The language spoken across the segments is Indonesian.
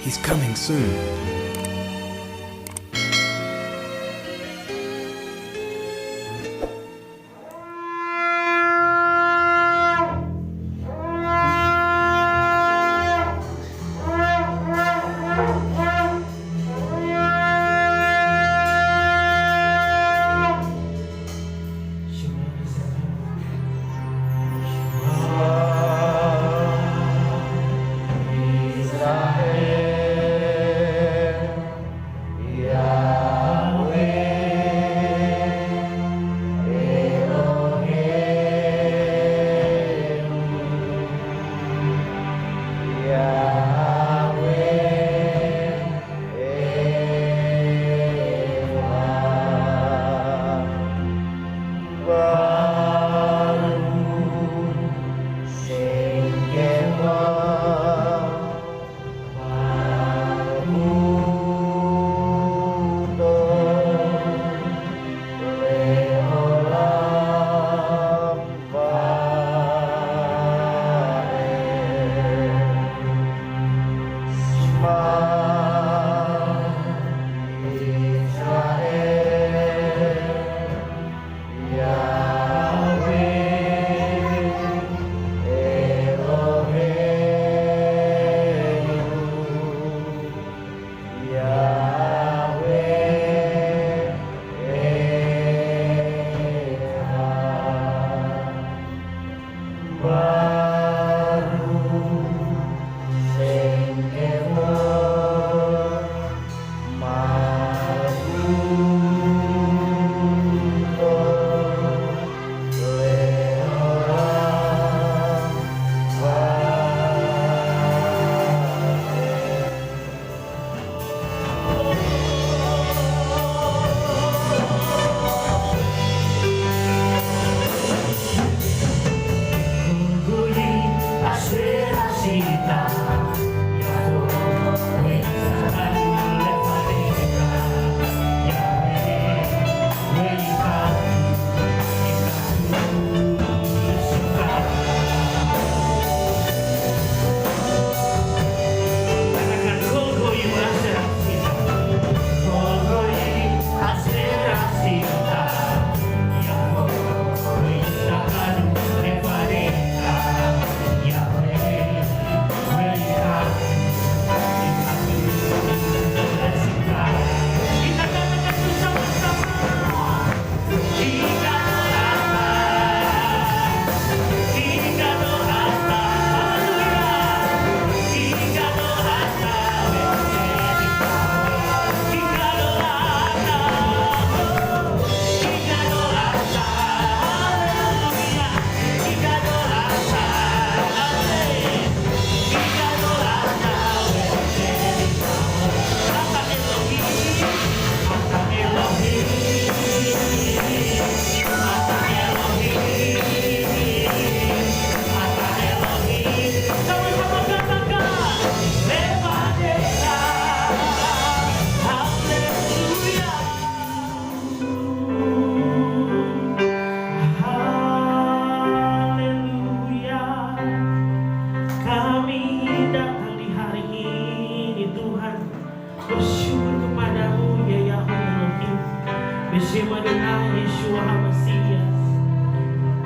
He's coming soon.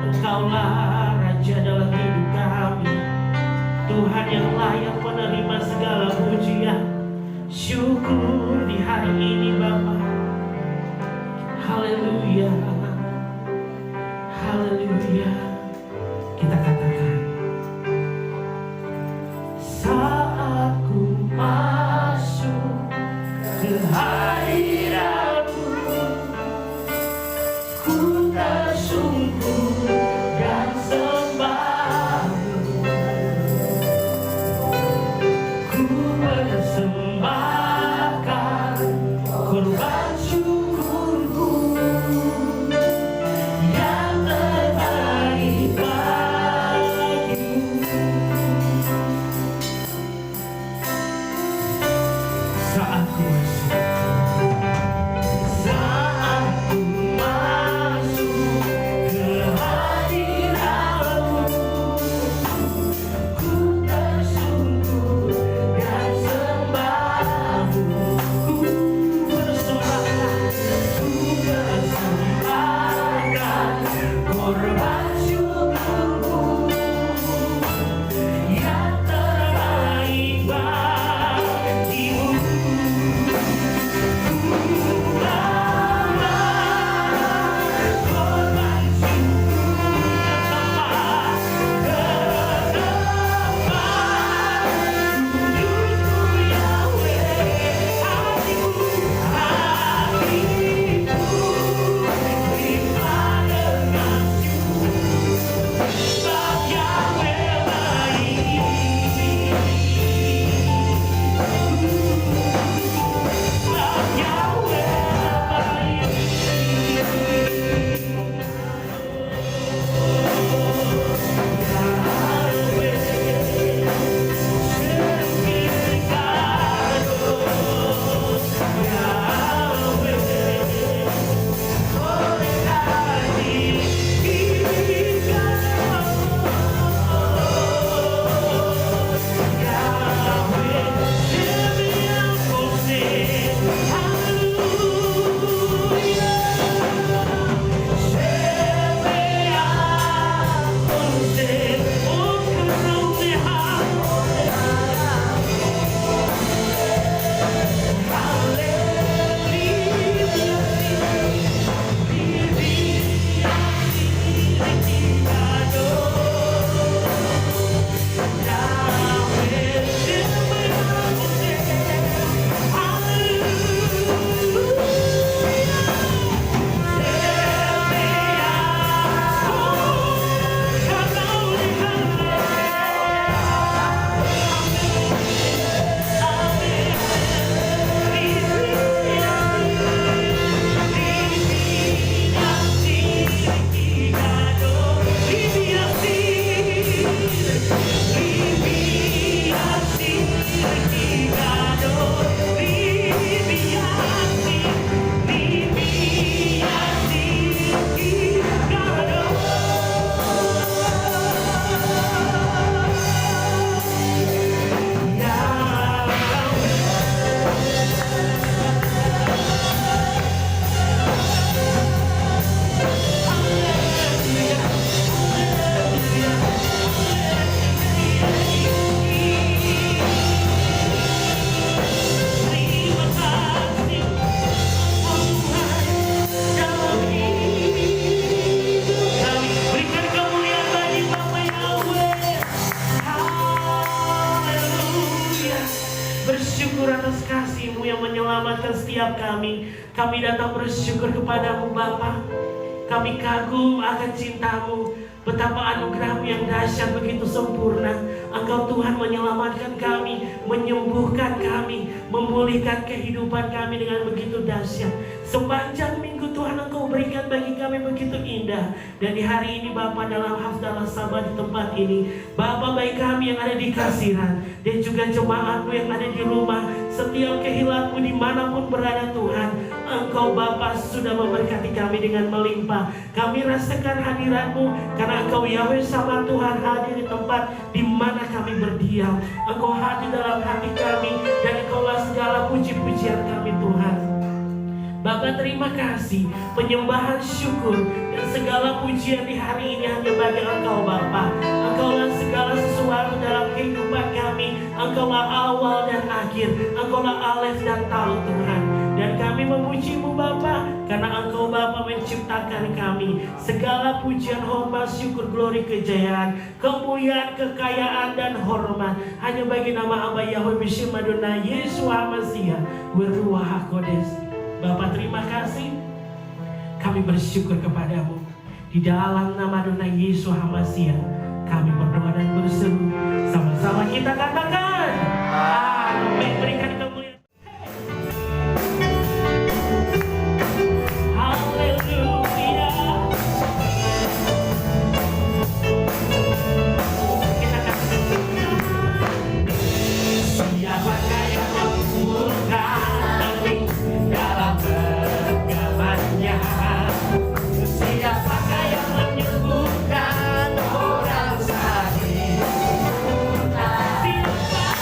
Engkaulah Raja dalam hidup kami, Tuhan yang layak menerima segala pujian, syukur di hari ini Bapa. Haleluya, haleluya. Kita katakan, saat ku masuk ke hadirat-Mu, ku tersungkur dan sembah-Mu, ku persembahkan korban syukurku yang terbaik bagimu. Saat ku masuk bersyukur atas kasih-Mu yang menyelamatkan setiap kami. Kami datang bersyukur kepadamu Bapa. Kami kagum akan cinta-Mu, betapa anugerah-Mu yang dahsyat begitu sempurna. Engkau Tuhan menyelamatkan kami, menyembuhkan kami, memulihkan kehidupan kami dengan begitu dahsyat. Sepanjang minggu Tuhan Engkau berikan bagi kami begitu indah. Dan di hari ini Bapa, dalam haftalah Sabat di tempat ini, Bapa, baik kami yang ada di Kasiran dan juga jemaat-Mu yang ada di rumah, setiap kehilangan-Mu dimanapun berada Tuhan, Engkau Bapa sudah memberkati kami dengan melimpah. Kami rasakan hadirat-Mu karena Engkau Yahweh sama Tuhan hadir di tempat di mana kami berdiam. Engkau hadir dalam hati kami dan Engkaulah segala puji-pujian kami Tuhan. Bapa, terima kasih, penyembahan syukur dan segala pujian di hari ini hanya bagi Engkau Bapa. Engkaulah segala sesuatu dalam kehidupan kami. Engkaulah awal dan akhir. Engkaulah Alef dan Tau Tuhan. Dan kami memuji-Mu Bapa, karena Engkau Bapa menciptakan kami. Segala pujian, hormat, syukur, glori, kejayaan, kemuliaan, kekayaan, dan hormat hanya bagi nama Aba Yahweh B'Shem Adonai Yeshua HaMashiach Beruah HaKodesh. Bapa, terima kasih. Kami bersyukur kepadamu. Di dalam nama Adonai Yeshua HaMashiach kami berdoa dan berseru. Sama-sama kita katakan amin. Berikan kemuliaan. Haleluya. Kita katakan, siapakah yang memurkai dalam genggamannya? Siapakah yang menyembuhkan orang sakit? Siapa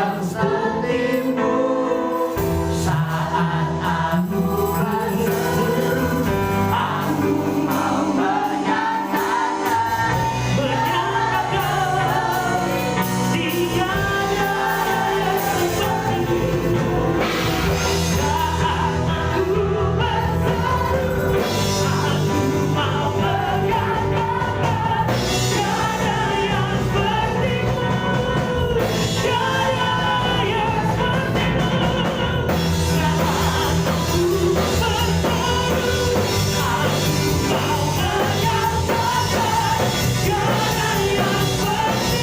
yang sepertimu saat aku rasa aku mau menyatakan tiada yang sepertimu saat aku bersama. Aku mau menyatakan tiada yang sepertimu, tiada yang sepertimu. Saat aku bersama, aku mau menyatakan tiada yang sepertimu,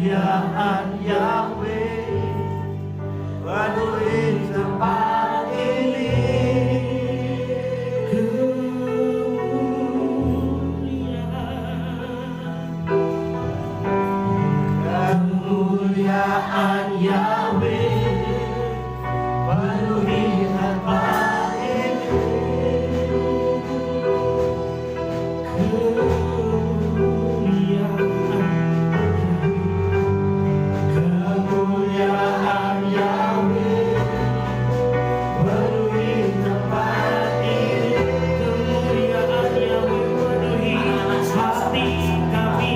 kemuliaan Yahweh penuhi tempat ini. Kemuliaan Yahweh penuhi tempat ini. Kemuliaan Yahweh penuhi tempat ini. kemuliaan Yahweh penuhi hati kami.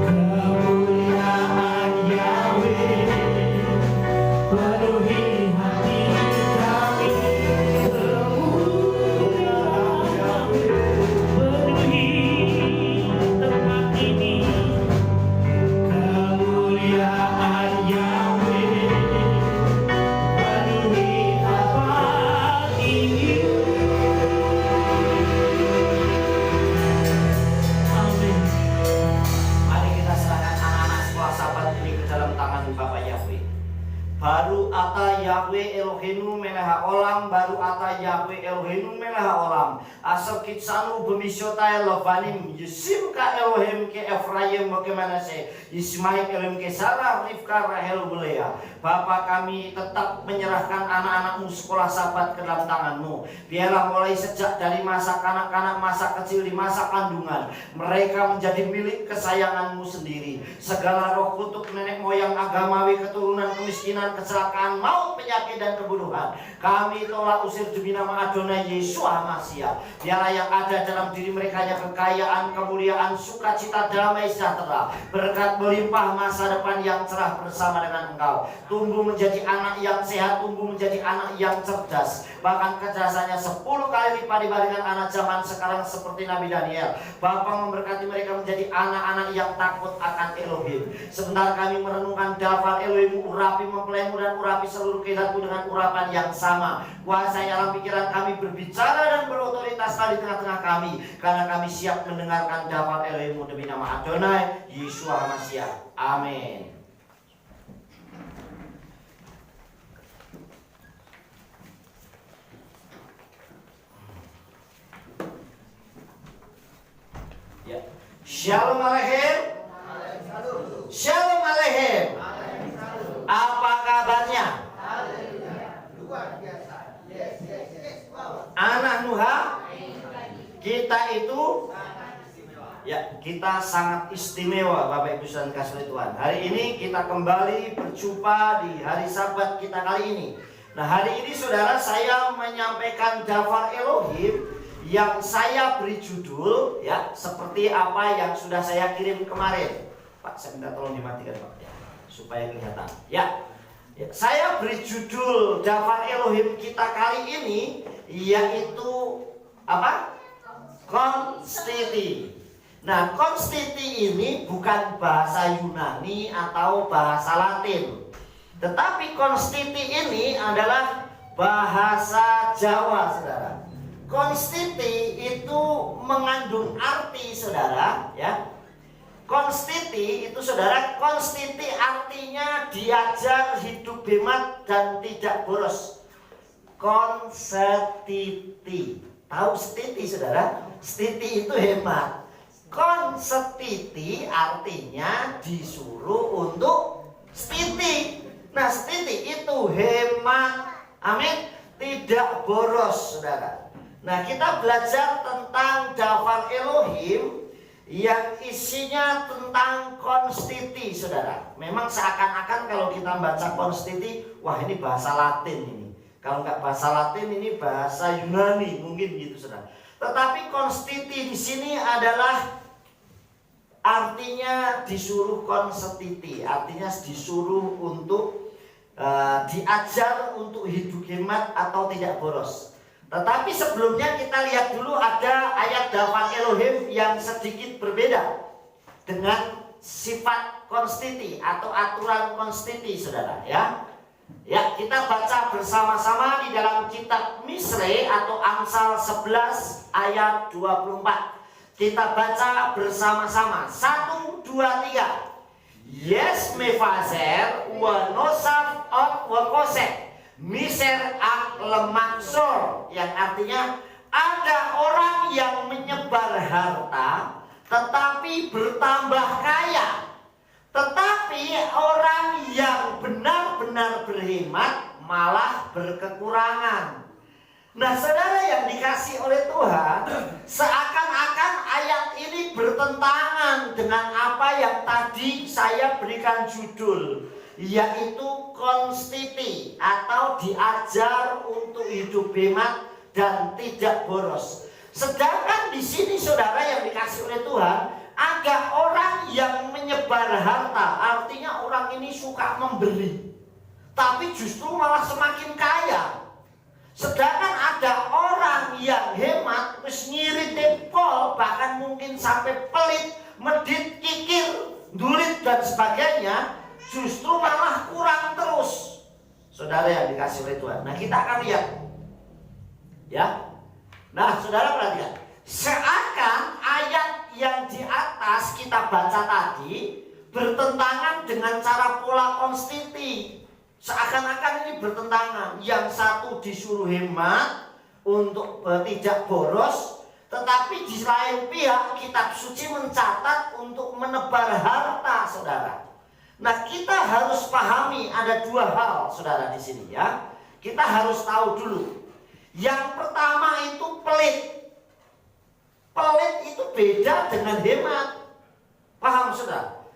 Kemuliaan Yahweh penuhi hati kami. Kemuliaan Yahweh Penuhi tempat ini. kemuliaan Yahweh penuhi Tempat ini. Amin. Mari kita serahkan anak-anak sekolah sahabat ini ke dalam tangan Bapak Yahweh. Baru ata Yahweh Eloheinu melech haolam, baru ata Yahweh Eloheinu melech haolam. Asal kitsanu bemisyota Lovanim, Yisim ka Elohim ke Efraim ke Manase, Yismaik Elohim ke Sarah, Rivka, Rahel, Belea. Bapa kami tetap menyerahkan anak-anakmu sekolah sahabat ke dalam tanganmu. Biarlah mulai sejak dari masa kanak-kanak, masa kecil, di masa kandungan, mereka menjadi milik kesayanganmu sendiri. Segala roh kutuk nenek moyang agamawi, keturunan kemiskinan, kecelakaan, maut, penyakit, dan kebunuhan, kami tolak usir demi nama Adonai Yesus Masiah. Biarlah yang ada dalam diri mereka kekayaan, kemuliaan, sukacita, damai, sejahtera, berkat melimpah, masa depan yang cerah bersama dengan Engkau. Tumbuh menjadi anak yang sehat, tumbuh menjadi anak yang cerdas, bahkan kecerdasannya 10 kali lipat dibandingkan anak zaman sekarang seperti Nabi Daniel. Bapa memberkati mereka menjadi anak-anak yang takut akan Elohim. Sebentar kami merenungkan daftar Elohim, urapi mempelaimu dan urapi seluruh kehidupanku dengan urapan yang sama. Kuasai alam pikiran kami, berbicara dan berotoritas di tengah-tengah kami, karena kami siap mendengarkan daftar Elohim demi nama Adonai Yesus Masiah. Amin. Ya. Shalom Aleichem. Shalom Aleichem. Apa kabarnya? Luar biasa. Yes. Wow. Anak Nuha, kita itu ya, kita sangat istimewa Bapak Ibu dan kasih Tuhan. Hari ini kita kembali berjumpa di hari Sabat kita kali ini. Nah, hari ini saudara, saya menyampaikan Dafar Elohim yang saya beri judul ya, seperti apa yang sudah saya kirim kemarin. Pak, saya minta tolong dimatikan Pak ya, supaya kelihatan. Ya. Saya beri judul Dafar Elohim kita kali ini yaitu apa? Konstiti. Nah, konstiti ini bukan bahasa Yunani atau bahasa Latin. Tetapi konstiti ini adalah bahasa Jawa, saudara. Konstiti itu mengandung arti, saudara, ya. Konstiti itu, saudara, konstiti artinya diajar hidup hemat dan tidak boros. Konstiti. Tahu stiti, saudara? Stiti itu hemat. Konstiti artinya disuruh untuk stiti. Nah, stiti itu hemat. Amin. Tidak boros, saudara. Nah, kita belajar tentang Dafar Elohim yang isinya tentang konstiti, saudara. Memang seakan-akan kalau kita baca konstiti, wah ini bahasa Latin ini. Kalau nggak bahasa Latin, ini bahasa Yunani, mungkin gitu, saudara. Tetapi konstiti di sini adalah artinya disuruh konstiti, artinya disuruh untuk diajar untuk hidup hemat atau tidak boros. Tetapi sebelumnya kita lihat dulu ada ayat Dafar Elohim yang sedikit berbeda dengan sifat konstiti atau aturan konstiti, saudara, ya. Ya, kita baca bersama-sama di dalam kitab Misre atau Amsal 11 ayat 24. Kita baca bersama-sama. 1, 2, 3. Yes mefazer wa nosaf ot wa kosek miser ak lemaksor, yang artinya ada orang yang menyebar harta tetapi bertambah kaya, tetapi orang yang benar-benar berhemat malah berkekurangan. Nah, saudara yang dikasih oleh Tuhan, seakan-akan ayat ini bertentangan dengan apa yang tadi saya berikan judul, yaitu konstiti atau diajar untuk hidup hemat dan tidak boros. Sedangkan di sini, saudara yang dikasih oleh Tuhan, ada orang yang menyebar harta, artinya orang ini suka memberi, tapi justru malah semakin kaya. Sedangkan ada orang yang hemat, wis ngirit pol, bahkan mungkin sampai pelit, medit, kikir, dulit dan sebagainya, justru malah kurang terus. Saudara yang dikasih oleh Tuhan. Nah, kita akan lihat. Ya. Nah, saudara perhatikan. Seakan ayat yang di atas kita baca tadi bertentangan dengan cara pola konstiti. Seakan-akan ini bertentangan. Yang satu disuruh hemat untuk tidak boros, tetapi di lain pihak kitab suci mencatat untuk menebar harta, saudara. Nah, kita harus pahami ada dua hal, saudara, di sini, ya. Kita harus tahu dulu. Yang pertama itu pelit. Pelit itu beda dengan hemat. Paham, saudara?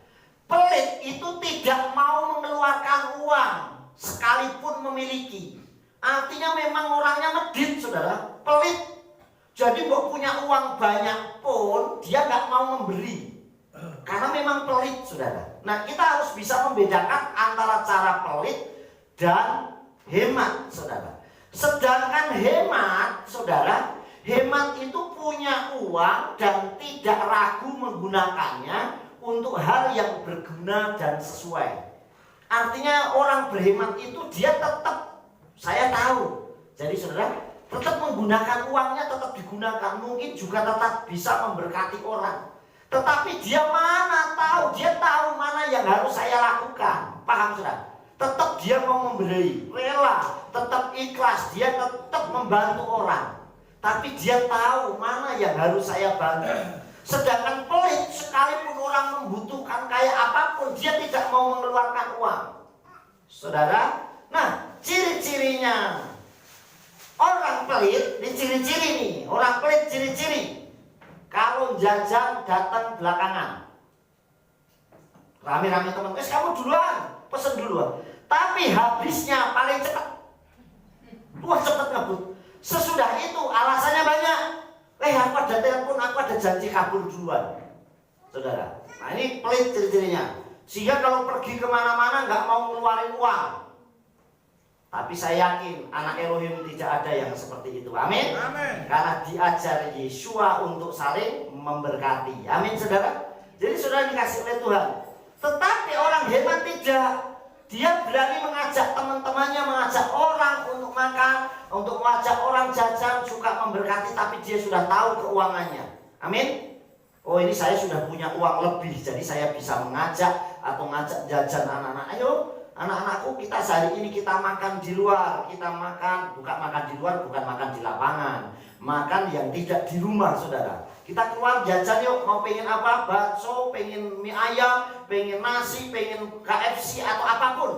Pelit itu tidak mau mengeluarkan uang sekalipun memiliki. Artinya memang orangnya medit, saudara. Pelit. Jadi mau punya uang banyak pun dia nggak mau memberi, karena memang pelit, saudara. Nah, kita harus bisa membedakan antara cara pelit dan hemat, saudara. Sedangkan hemat, saudara, hemat itu punya uang dan tidak ragu menggunakannya untuk hal yang berguna dan sesuai. Artinya orang berhemat itu dia tetap, saya tahu. Jadi, saudara, tetap menggunakan uangnya, tetap digunakan. Mungkin juga tetap bisa memberkati orang. Tetapi dia mana tahu, dia tahu mana yang harus saya lakukan. Paham, saudara? Tetap dia mau memberi, rela, tetap ikhlas, dia tetap membantu orang. Tapi dia tahu mana yang harus saya bantu. Sedangkan pelit, sekalipun orang membutuhkan kayak apapun, dia tidak mau mengeluarkan uang. Saudara, nah ciri-cirinya orang pelit, ini ciri-ciri nih. Orang pelit ciri-ciri, kalau jajan datang belakangan. Rame-rame teman, kamu duluan, pesen duluan. Tapi habisnya paling cepat. Wah, cepat ngebut. Sesudah itu alasannya banyak. Aku ada telepon, aku ada janji kabur duluan. Saudara, nah ini pelit ciri-cirinya. Sehingga kalau pergi kemana-mana nggak mau ngeluarin uang. Tapi saya yakin anak Elohim tidak ada yang seperti itu. Amin. Amin. Karena diajar Yesua untuk saling memberkati. Amin, saudara. Jadi saudara dikasih oleh Tuhan. Tetapi orang hemat tidak. Dia berani mengajak teman-temannya, mengajak orang untuk makan, untuk mengajak orang jajan, suka memberkati, tapi dia sudah tahu keuangannya. Amin. Oh, ini saya sudah punya uang lebih, jadi saya bisa mengajak atau ngajak jajan anak-anak. Ayo, anak-anakku, kita sehari ini kita makan di luar. Kita makan, bukan makan di luar, bukan makan di lapangan. Makan yang tidak di rumah, saudara. Kita keluar jajan yuk, mau pengen apa? Bakso, pengen mie ayam, pengen nasi, pengen KFC atau apapun.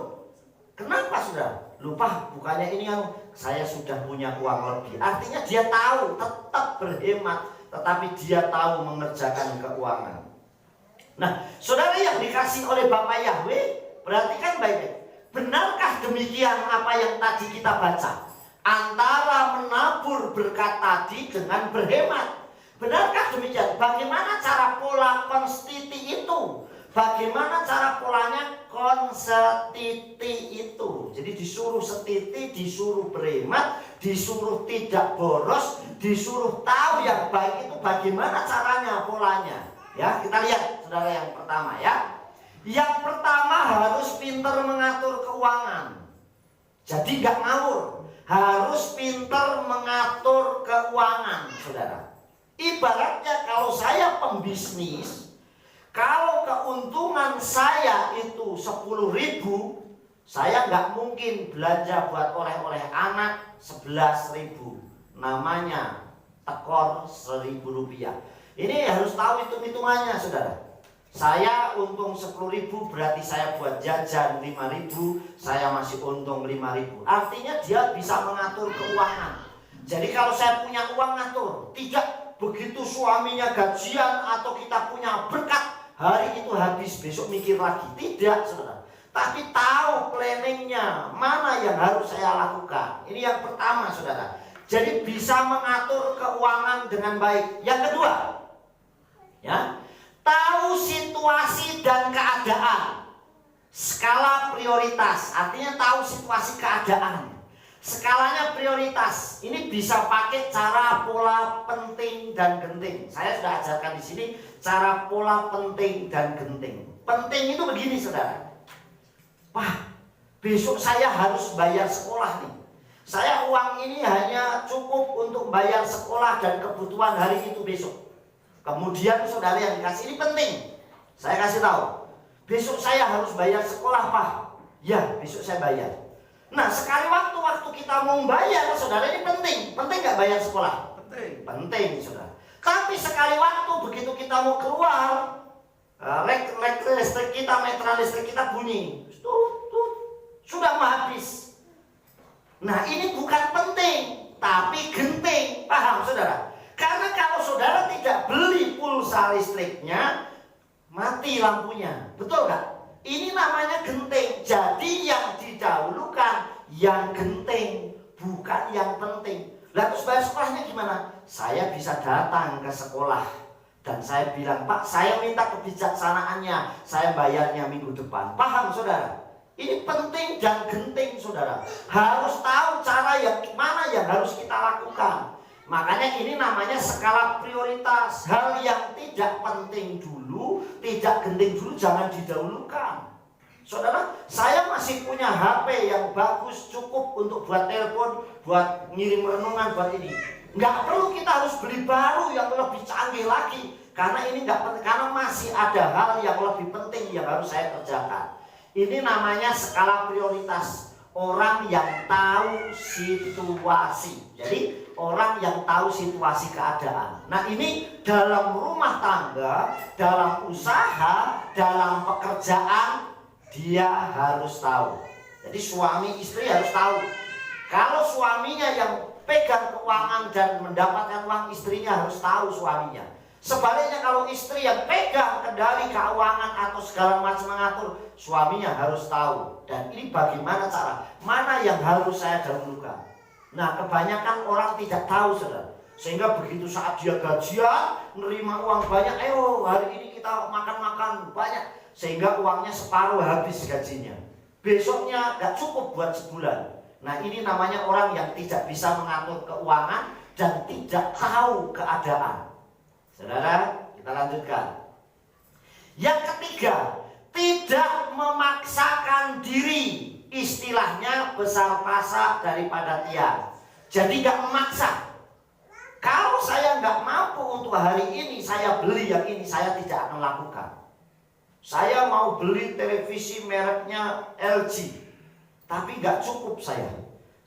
Kenapa saudara? Lupa, bukannya ini yang saya sudah punya uang lebih. Artinya dia tahu, tetap berhemat, tetapi dia tahu mengerjakan keuangan. Nah, saudara yang dikasih oleh Bapak Yahweh, perhatikan baik-baik. Benarkah demikian apa yang tadi kita baca? Antara menabur berkat tadi dengan berhemat. Benarkah demikian? Bagaimana cara pola konstiti itu? Bagaimana cara polanya konstiti itu? Jadi disuruh setiti, disuruh berhemat, disuruh tidak boros, disuruh tahu yang baik itu bagaimana caranya, polanya. Ya, kita lihat saudara yang pertama ya. Yang pertama harus pintar mengatur keuangan. Jadi nggak ngawur. Harus pintar mengatur keuangan, saudara. Ibaratnya kalau saya pembisnis, kalau keuntungan saya itu 10.000, saya nggak mungkin belanja buat oleh-oleh anak 11.000. Namanya tekor 1.000 rupiah. Ini harus tahu hitung-hitungannya, saudara. Saya untung 10.000, berarti saya buat jajan 5.000, saya masih untung 5.000. Artinya dia bisa mengatur keuangan. Jadi kalau saya punya uang ngatur, tidak begitu suaminya gajian atau kita punya berkat, hari itu habis, besok mikir lagi. Tidak, saudara. Tapi tahu planningnya, mana yang harus saya lakukan. Ini yang pertama, saudara. Jadi bisa mengatur keuangan dengan baik. Yang kedua, ya, tahu situasi dan keadaan. Skala prioritas, artinya tahu situasi keadaan. Skalanya prioritas. Ini bisa pakai cara pola penting dan genting. Saya sudah ajarkan di sini cara pola penting dan genting. Penting itu begini, saudara. Wah, besok saya harus bayar sekolah nih. Saya uang ini hanya cukup untuk bayar sekolah dan kebutuhan hari itu besok. Kemudian saudara yang dikasih ini penting. Saya kasih tahu. Besok saya harus bayar sekolah, Pak. Ya, besok saya bayar. Nah, sekali waktu kita mau bayar, saudara, ini penting. Penting nggak bayar sekolah? Penting. Penting, saudara. Tapi sekali waktu begitu kita mau keluar, listrik kita, meteran listrik kita bunyi. Sudah mau habis. Nah, ini bukan penting, tapi genting. Paham, saudara? Karena kalau saudara tidak beli pulsa listriknya, mati lampunya. Betul nggak? Ini namanya genting. Jadi yang didahulukan yang genting, bukan yang penting. Lalu terus bayar sekolahnya gimana? Saya bisa datang ke sekolah dan saya bilang, Pak, saya minta kebijaksanaannya, saya bayarnya minggu depan. Paham, saudara? Ini penting dan genting, saudara. Harus tahu cara yang mana yang harus kita lakukan. Makanya ini namanya skala prioritas. Hal yang tidak penting dulu, tidak genting dulu, jangan didahulukan. Saudara, saya masih punya HP yang bagus, cukup untuk buat telepon, buat ngirim renungan, buat ini. Nggak perlu kita harus beli baru yang lebih canggih lagi. Karena ini nggak penting, karena masih ada hal yang lebih penting yang harus saya kerjakan. Ini namanya skala prioritas. Orang yang tahu situasi. Jadi orang yang tahu situasi keadaan. Nah ini dalam rumah tangga, dalam usaha, dalam pekerjaan, dia harus tahu. Jadi suami istri harus tahu. Kalau suaminya yang pegang keuangan dan mendapatkan uang, istrinya harus tahu suaminya. Sebaliknya kalau istri yang pegang kendali keuangan atau segala macam mengatur, suaminya harus tahu. Dan ini bagaimana cara, mana yang harus saya dahulukan. Nah kebanyakan orang tidak tahu, saudara. Sehingga begitu saat dia gajian, menerima uang banyak, ayo hari ini kita makan-makan banyak. Sehingga uangnya separuh habis gajinya. Besoknya gak cukup buat sebulan. Nah ini namanya orang yang tidak bisa mengatur keuangan dan tidak tahu keadaan. Saudara, kita lanjutkan. Yang ketiga, tidak memaksakan diri. Istilahnya besar pasak daripada tiang. Jadi gak memaksa. Kalau saya gak mampu untuk hari ini, saya beli yang ini, saya tidak akan lakukan. Saya mau beli televisi mereknya LG, tapi gak cukup saya.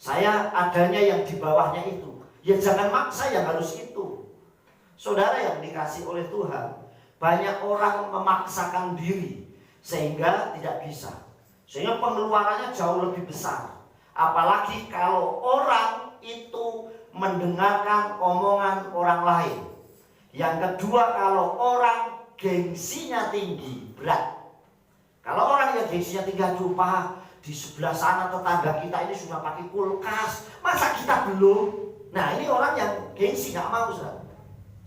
Saya adanya yang di bawahnya itu. Ya jangan maksa yang harus itu. Saudara yang dikasih oleh Tuhan, banyak orang memaksakan diri sehingga tidak bisa. Sehingga pengeluarannya jauh lebih besar. Apalagi kalau orang itu mendengarkan omongan orang lain. Yang kedua, kalau orang gengsinya tinggi, berat. Kalau orang yang gengsinya tinggi, aduh Pak, di sebelah sana tetangga kita ini sudah pakai kulkas, masa kita belum? Nah ini orang yang gengsi, gak mau, saudara.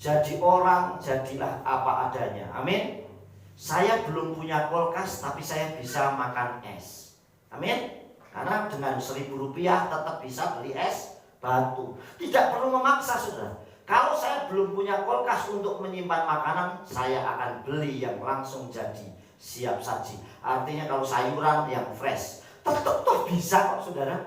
Jadi orang, jadilah apa adanya. Amin. Saya belum punya kulkas, tapi saya bisa makan es. Amin. Karena dengan Rp1.000 tetap bisa beli es batu. Tidak perlu memaksa, saudara. Kalau saya belum punya kulkas untuk menyimpan makanan, saya akan beli yang langsung jadi, siap saji. Artinya kalau sayuran yang fresh, tetap bisa kok, saudara.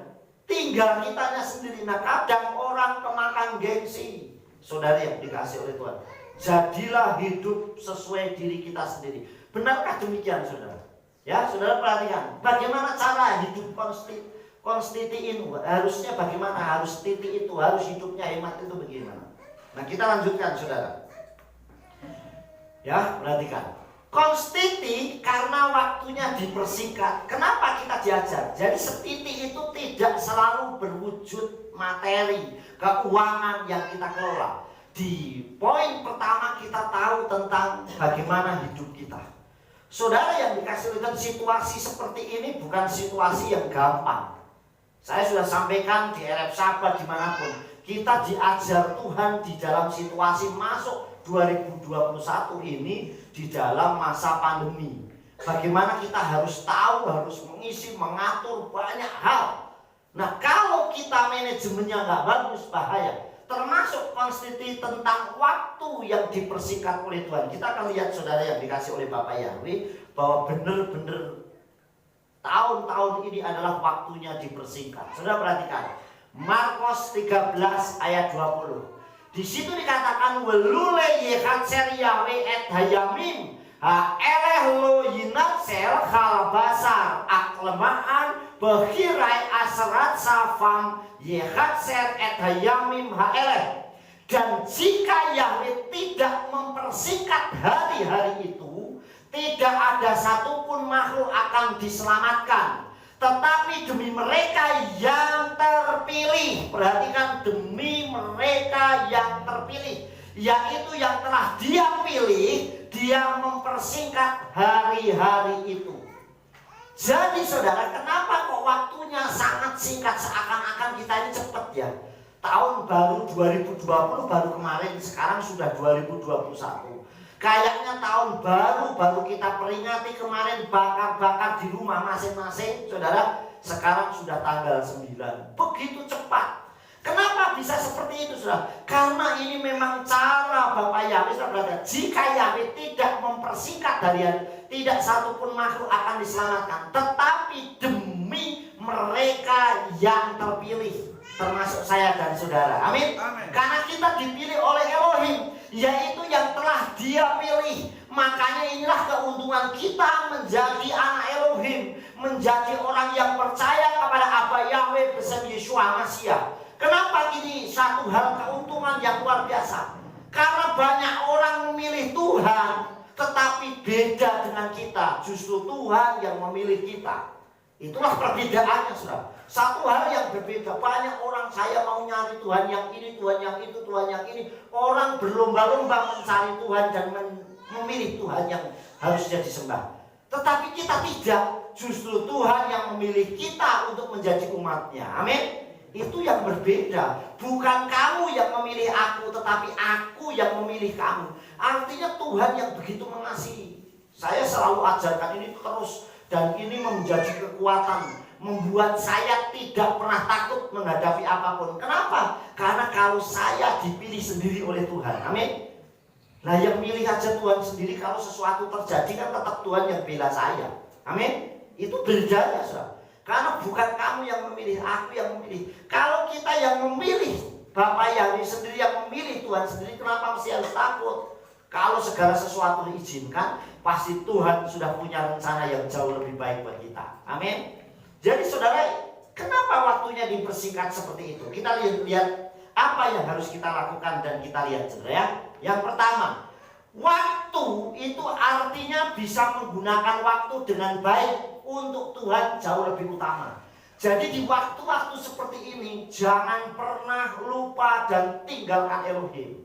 Tinggal kitanya sendiri. Nah kadang orang kemakan gengsi. Saudara yang dikasih oleh Tuhan, jadilah hidup sesuai diri kita sendiri. Benarkah demikian, saudara? Ya, saudara perhatikan. Bagaimana cara hidup konstitiin? Harusnya bagaimana? Harus titik itu, harus hidupnya hemat itu bagaimana? Nah kita lanjutkan, saudara. Ya, perhatikan. Konstiti karena waktunya dipersingkat. Kenapa kita diajar? Jadi setiti itu tidak selalu berwujud materi, keuangan yang kita kelola. Di poin pertama kita tahu tentang bagaimana hidup kita. Saudara yang dikasih Tuhan, situasi seperti ini bukan situasi yang gampang. Saya sudah sampaikan di RF Sahabat dimanapun, kita diajar Tuhan di dalam situasi masuk 2021 ini di dalam masa pandemi. Bagaimana kita harus tahu, harus mengisi, mengatur banyak hal. Nah kalau kita manajemennya nggak bagus, bahaya. Termasuk konstitusi tentang waktu yang dipersingkat oleh Tuhan. Kita akan lihat, saudara yang dikasih oleh Bapak Yahweh, bahwa benar-benar tahun-tahun ini adalah waktunya dipersingkat. Saudara perhatikan, Markus 13 ayat 20. Di situ dikatakan welule yekatser Yahweh et hayamim ha eleh lo yinatsel hal basar aklemaan behirai asrat safam yekatser et hayamim ha eleh. Dan jika Yahweh tidak mempersingkat hari-hari itu, tidak ada satupun makhluk akan diselamatkan. Tetapi demi mereka yang terpilih, perhatikan, demi mereka yang terpilih, yaitu yang telah Dia pilih, Dia mempersingkat hari-hari itu. Jadi saudara, kenapa kok waktunya sangat singkat, seakan-akan kita ini cepat ya. Tahun baru 2020 baru kemarin, sekarang sudah 2021. Kayaknya tahun baru kita peringati kemarin bakar-bakar di rumah masing-masing, saudara. Sekarang sudah tanggal 9. Begitu cepat. Kenapa bisa seperti itu, saudara? Karena ini memang cara Bapak Yahweh, saudara. Jika Yahweh tidak mempersingkat harian, tidak satupun makhluk akan diselamatkan. Tetapi demi mereka yang terpilih, termasuk saya dan saudara. Amin. Karena kita dipilih oleh Elohim, yaitu yang telah Dia pilih. Makanya inilah keuntungan kita menjadi anak Elohim, menjadi orang yang percaya kepada Aba Yahweh bersama Yeshua Masiah. Kenapa ini satu hal keuntungan yang luar biasa? Karena banyak orang memilih Tuhan, tetapi beda dengan kita. Justru Tuhan yang memilih kita. Itulah perbedaannya, saudara. Satu hal yang berbeda. Banyak orang, saya mau nyari Tuhan yang ini, Tuhan yang itu, Tuhan yang ini. Orang berlomba-lomba mencari Tuhan dan memilih Tuhan yang harusnya disembah. Tetapi kita tidak. Justru Tuhan yang memilih kita untuk menjadi umatnya. Amin. Itu yang berbeda. Bukan kamu yang memilih aku, tetapi aku yang memilih kamu. Artinya Tuhan yang begitu mengasihi. Saya selalu ajarkan ini terus. Dan ini menjadi kekuatan. Membuat saya tidak pernah takut menghadapi apapun. Kenapa? Karena kalau saya dipilih sendiri oleh Tuhan. Amin. Nah, yang milih aja Tuhan sendiri, kalau sesuatu terjadi kan tetap Tuhan yang bela saya. Amin. Itu bedanya, saudara. Karena bukan kamu yang memilih, aku yang memilih. Kalau kita yang memilih, Bapak Yahweh sendiri yang memilih Tuhan sendiri, kenapa mesti harus takut? Kalau segala sesuatu diizinkan, pasti Tuhan sudah punya rencana yang jauh lebih baik buat kita. Amin. Jadi saudara, kenapa waktunya dipersingkat seperti itu? Kita lihat apa yang harus kita lakukan dan kita lihat, saudara ya. Yang pertama, waktu itu artinya bisa menggunakan waktu dengan baik untuk Tuhan jauh lebih utama. Jadi di waktu-waktu seperti ini, jangan pernah lupa dan tinggalkan Elohim.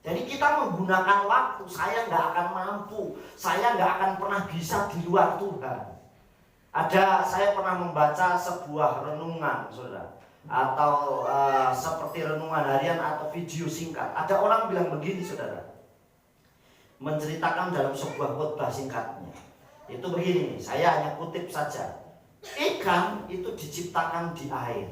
Jadi kita menggunakan waktu, saya nggak akan mampu, saya nggak akan pernah bisa di luar Tuhan. Saya pernah membaca sebuah renungan, saudara, atau seperti renungan harian atau video singkat. Ada orang bilang begini, saudara, menceritakan dalam sebuah khotbah singkatnya. Itu begini nih, saya hanya kutip saja. Ikan itu diciptakan di air.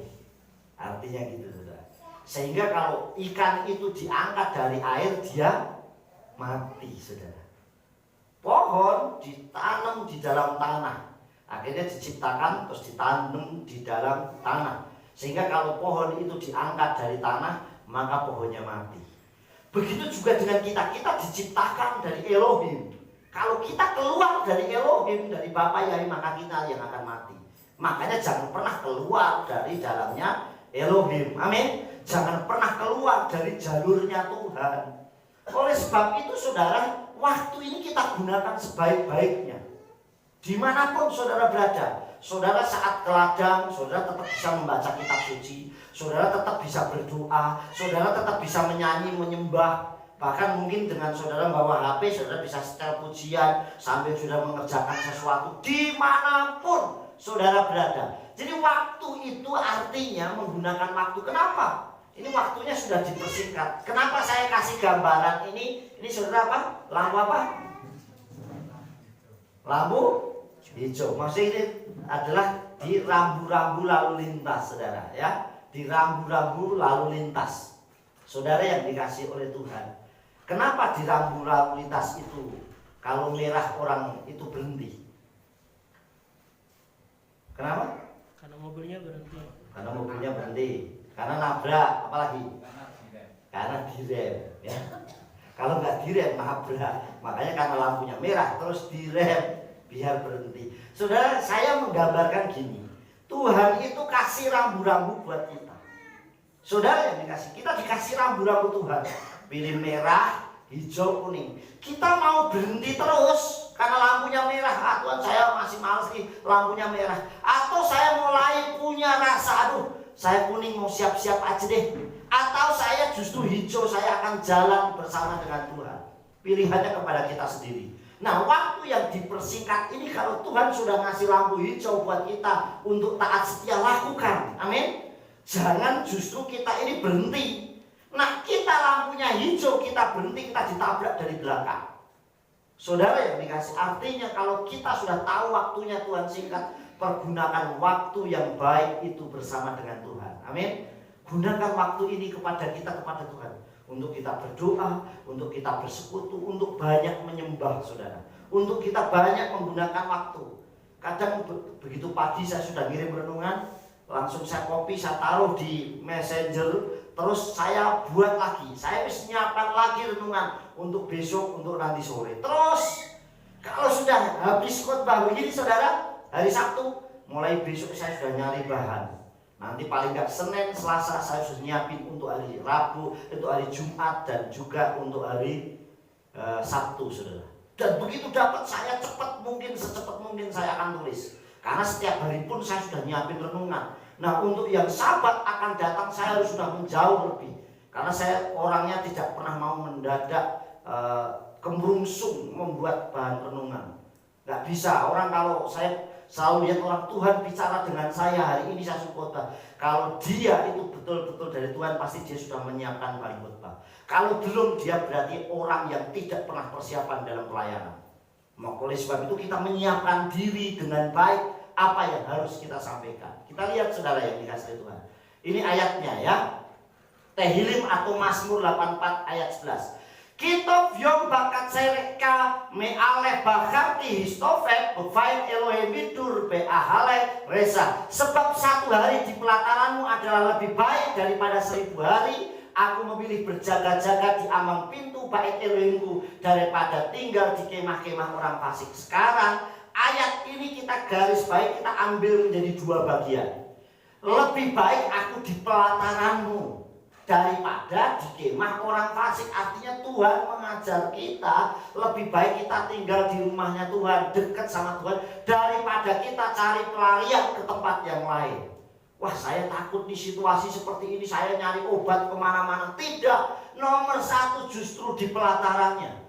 Artinya gitu, saudara. Sehingga kalau ikan itu diangkat dari air, dia mati, saudara. Pohon ditanam di dalam tanah. Akhirnya diciptakan terus ditanam di dalam tanah. Sehingga kalau pohon itu diangkat dari tanah, maka pohonnya mati. Begitu juga dengan kita. Kita diciptakan dari Elohim. Kalau kita keluar dari Elohim, dari Bapa Yahweh, maka kita yang akan mati. Makanya jangan pernah keluar dari dalamnya Elohim. Amin. Jangan pernah keluar dari jalurnya Tuhan. Oleh sebab itu, saudara, waktu ini kita gunakan sebaik-baiknya. Dimanapun saudara berada, saudara saat ke ladang, saudara tetap bisa membaca kitab suci, saudara tetap bisa berdoa, saudara tetap bisa menyanyi, menyembah. Bahkan mungkin dengan saudara bawa HP, saudara bisa setel pujian sambil sudah mengerjakan sesuatu dimanapun saudara berada. Jadi waktu itu artinya menggunakan waktu. Kenapa? Ini waktunya sudah dipersingkat. Kenapa saya kasih gambaran ini? Ini saudara apa? Lampu apa? Lampu hijau. Maksudnya ini adalah di rambu-rambu lalu lintas, saudara ya. Di rambu-rambu lalu lintas. Saudara yang dikasih oleh Tuhan. Kenapa di rambu lalu lintas itu kalau merah orang itu berhenti? Kenapa? Karena mobilnya berhenti. Karena mobilnya berhenti. Karena nabrak, apalagi? Karena direm. Ya. Kalau nggak direm, nabrak. Makanya karena lampunya merah, terus direm biar berhenti. Saudara, saya menggambarkan gini. Tuhan itu kasih rambu-rambu buat kita. Saudara yang dikasih, kita dikasih rambu-rambu Tuhan. Pilih merah, hijau, kuning. Kita mau berhenti terus karena lampunya merah. Tuhan, saya masih males nih, lampunya merah. Atau saya mulai punya rasa, aduh, saya kuning mau siap-siap aja deh. Atau saya justru hijau, saya akan jalan bersama dengan Tuhan. Pilihannya kepada kita sendiri. Nah, waktu yang dipersingkat ini, kalau Tuhan sudah ngasih lampu hijau buat kita untuk taat setia, lakukan. Amin. Jangan justru kita ini berhenti. Nah, kita lampunya hijau, kita berhenti, kita ditabrak dari belakang. Saudara yang dikasih, artinya kalau kita sudah tahu waktunya Tuhan singkat, pergunakan waktu yang baik itu bersama dengan Tuhan. Amin. Gunakan waktu ini kepada kita, kepada Tuhan. Untuk kita berdoa, untuk kita bersekutu, untuk banyak menyembah, saudara. Untuk kita banyak menggunakan waktu. Kadang begitu pagi saya sudah ngirim renungan, langsung saya copy, saya taruh di Messenger. Terus saya buat lagi, saya harus nyiapkan lagi renungan untuk besok, untuk nanti sore. Terus kalau sudah habis khotbah begini, saudara, Hari Sabtu, mulai besok saya sudah nyari bahan. Nanti paling nggak Senin, Selasa saya sudah nyiapin untuk hari Rabu, untuk hari Jumat, dan juga untuk hari Sabtu, saudara. Dan begitu dapat, saya cepat mungkin, secepat mungkin saya akan tulis. Karena setiap hari pun saya sudah nyiapin renungan. Nah, untuk yang Sabat akan datang, saya harus sudah menjauh lebih. Karena saya orangnya tidak pernah mau mendadak kemrungsung membuat bahan renungan. Nggak bisa. Orang kalau saya selalu lihat orang Tuhan bicara dengan saya, hari ini saya khotbah. Kalau dia itu betul-betul dari Tuhan, pasti dia sudah menyiapkan bahan khotbah. Kalau belum, dia berarti orang yang tidak pernah persiapan dalam pelayanan. Oleh sebab itu kita menyiapkan diri dengan baik apa yang harus kita sampaikan. Kita lihat saudara yang dikasihi Tuhan. Ini ayatnya ya. Tehillim atau Mazmur 84 ayat 11. Kitov yom bakat sereka me ale bakati histofet befain Elohim bidur be ahale resa. Sebab 1 hari di pelataranmu adalah lebih baik daripada 1000 hari. Aku memilih berjaga-jaga di ambang pintu bait Elohimku daripada tinggal di kemah-kemah orang fasik. Sekarang ayat ini kita garis baik, kita ambil menjadi 2 bagian. Lebih baik aku di pelataranmu daripada di kemah orang fasik. Artinya Tuhan mengajar kita lebih baik kita tinggal di rumahnya Tuhan, dekat sama Tuhan, daripada kita cari pelarian ke tempat yang lain. Wah, saya takut di situasi seperti ini, saya nyari obat kemana-mana. Tidak, nomor 1 justru di pelatarannya.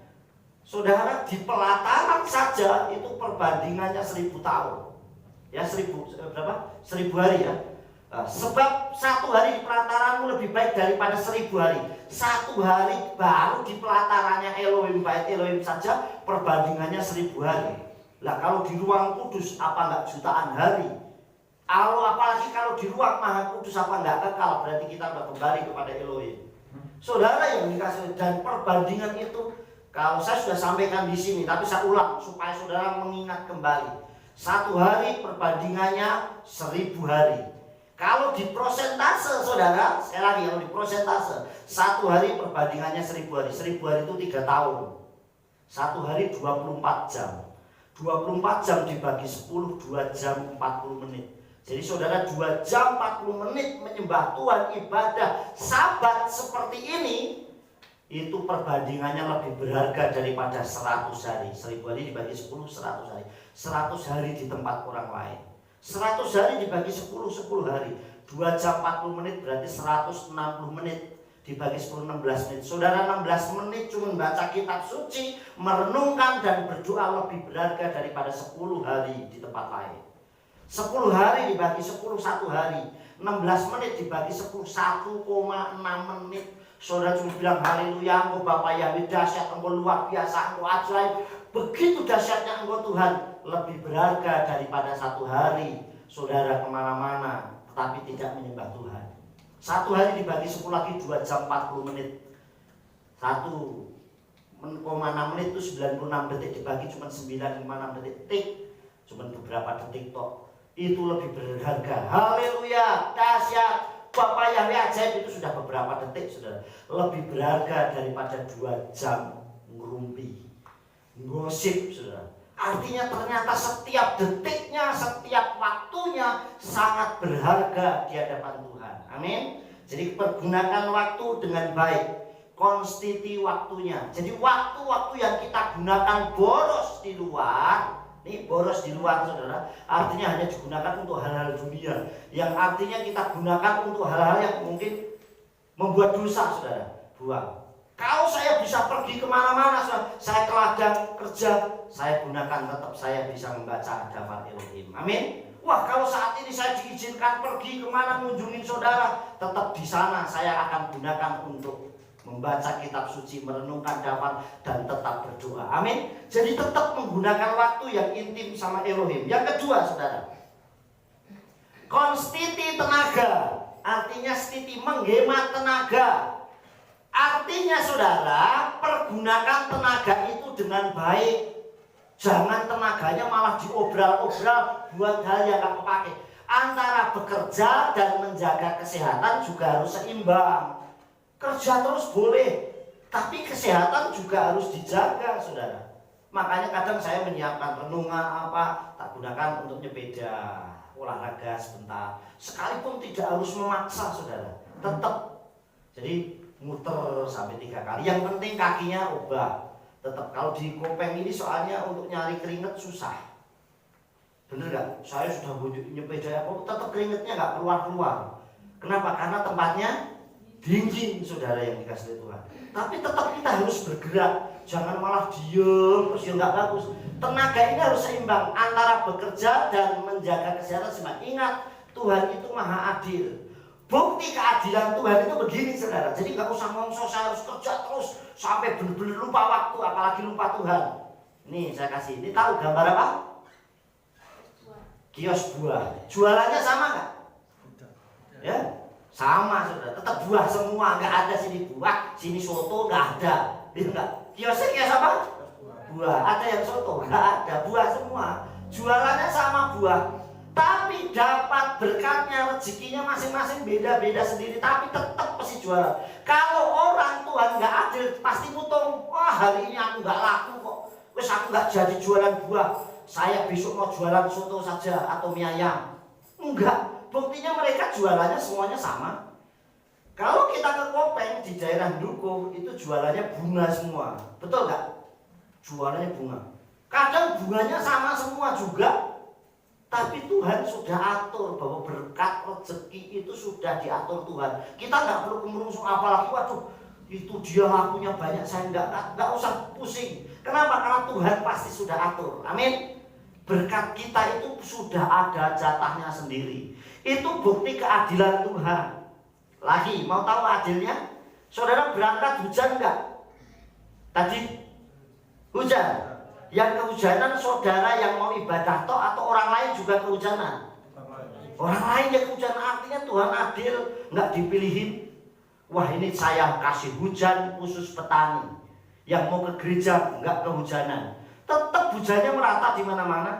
Saudara, di pelataran saja itu perbandingannya 1000 tahun. Ya, 1000 hari ya. Sebab 1 hari di pelataranmu lebih baik daripada 1000 hari. 1 hari baru di pelatarannya Elohim, bait Elohim saja perbandingannya 1000 hari. Lah kalau di ruang kudus apa enggak jutaan hari? Apalagi kalau di ruang maha kudus apa enggak kekal? Berarti kita sudah kembali kepada Elohim. Saudara yang dikasih, dan perbandingan itu kalau saya sudah sampaikan di sini, tapi saya ulang supaya saudara mengingat kembali. 1 hari perbandingannya 1000 hari. Kalau di prosentase saudara, sekali lagi kalau di prosentase 1 hari perbandingannya 1000 hari. 1000 hari itu 3 tahun. 1 hari 24 jam. 24 jam dibagi 10, 2 jam 40 menit. Jadi saudara 2 jam 40 menit menyembah Tuhan, ibadah Sabat seperti ini, itu perbandingannya lebih berharga daripada 100 hari. 1000 hari dibagi 10, 100 hari. 100 hari di tempat orang lain. 100 hari dibagi 10, 10 hari. 2 jam 40 menit berarti 160 menit. Dibagi 10, 16 menit. Saudara, 16 menit cuma baca kitab suci, merenungkan dan berdoa lebih berharga daripada 10 hari di tempat lain. 10 hari dibagi 10, 1 hari. 16 menit dibagi 10, 1,6 menit. Saudara cuma bilang haleluya, engkau Bapa Yahweh dahsyat, engkau luar biasa, engkau ajaib. Begitu dahsyatnya engkau Tuhan, lebih berharga daripada 1 hari saudara kemana-mana tetapi tidak menyembah Tuhan. 1 hari dibagi 10 lagi 2 jam 40 menit. 1,6 menit itu 96 detik dibagi cuma 9,6 detik. Cuma beberapa detik tok. Itu lebih berharga. Haleluya, dahsyat, Bapa Yahweh ajaib, itu sudah beberapa detik saudara. Lebih berharga daripada 2 jam ngerumpi, gosip saudara. Artinya ternyata setiap detiknya, setiap waktunya sangat berharga di hadapan Tuhan. Amin. Jadi pergunakan waktu dengan baik. Konstiti waktunya. Jadi waktu-waktu yang kita gunakan boros di luar, nih boros di luar saudara, artinya hanya digunakan untuk hal-hal dunia. Yang artinya kita gunakan untuk hal-hal yang mungkin membuat dosa saudara. Buang. Kalau saya bisa pergi kemana-mana, saya ke ladang kerja, saya gunakan tetap saya bisa membaca hadapan Elohim. Amin. Wah, kalau saat ini saya diizinkan pergi kemana mengunjungi saudara, tetap di sana saya akan gunakan untuk membaca kitab suci, merenungkan hadapan, dan tetap berdoa. Amin. Jadi tetap menggunakan waktu yang intim sama Elohim. Yang kedua saudara, konstiti tenaga. Artinya stiti menghemat tenaga. Artinya saudara, pergunakan tenaga itu dengan baik. Jangan tenaganya malah diobral-obral buat hal yang gak kepake. Antara bekerja dan menjaga kesehatan juga harus seimbang. Kerja terus boleh, tapi kesehatan juga harus dijaga saudara. Makanya kadang saya menyiapkan renungan apa, tak gunakan untuk nyepeda, olahraga sebentar. Sekalipun tidak harus memaksa saudara, tetap. Jadi muter sampai 3 kali. Yang penting kakinya ubah. Tetap kalau di Kopeng ini soalnya untuk nyari keringet susah. Bener gak? Saya sudah nyepeda apa, tetap keringetnya gak keluar-keluar. Kenapa? Karena tempatnya dingin saudara yang dikasih Tuhan. Tapi tetap kita harus bergerak. Jangan malah diem terus ya nggak bagus. Tenaga ini harus seimbang antara bekerja dan menjaga kesehatan seimbang. Ingat, Tuhan itu maha adil. Bukti keadilan Tuhan itu begini saudara. Jadi nggak usah ngomong saya harus kerja terus sampai benar-benar lupa waktu, apalagi lupa Tuhan. Nih saya kasih. Ini tahu gambar apa? Kios buah. Jualannya sama nggak? Ya, sama saudara. Tetap buah semua. Nggak ada sini buah, sini soto nggak ada. Enggak. Kiosnya kios apa? Buah. Ada yang soto? Nggak ada. Buah semua. Jualannya sama buah. Tapi dapat berkatnya, rezekinya masing-masing beda-beda sendiri. Tapi tetap pasti jualan. Kalau orang Tuhan nggak adil, pasti mutung. Wah hari ini aku nggak laku kok. Wes aku nggak jadi jualan buah. Saya besok mau jualan soto saja atau mie ayam. Enggak. Buktinya mereka jualannya semuanya sama. Kalau kita ke Kopeng di daerah Dukuh itu jualannya bunga semua. Betul nggak? Jualannya bunga. Kadang bunganya sama semua juga. Tapi Tuhan sudah atur bahwa berkat rezeki itu sudah diatur Tuhan. Kita nggak perlu kemerungsung apalagi waduh itu dia lakunya banyak, saya nggak usah pusing. Kenapa? Karena Tuhan pasti sudah atur. Amin. Berkat kita itu sudah ada jatahnya sendiri. Itu bukti keadilan Tuhan. Lagi mau tahu adilnya? Saudara berangkat hujan nggak? Tadi hujan. Yang kehujanan saudara yang mau ibadah toh atau orang lain juga kehujanan? Orang lain yang kehujanan, artinya Tuhan adil, nggak dipilihin. Wah ini saya kasih hujan khusus petani. Yang mau ke gereja nggak kehujanan. Tetap hujannya merata di mana-mana.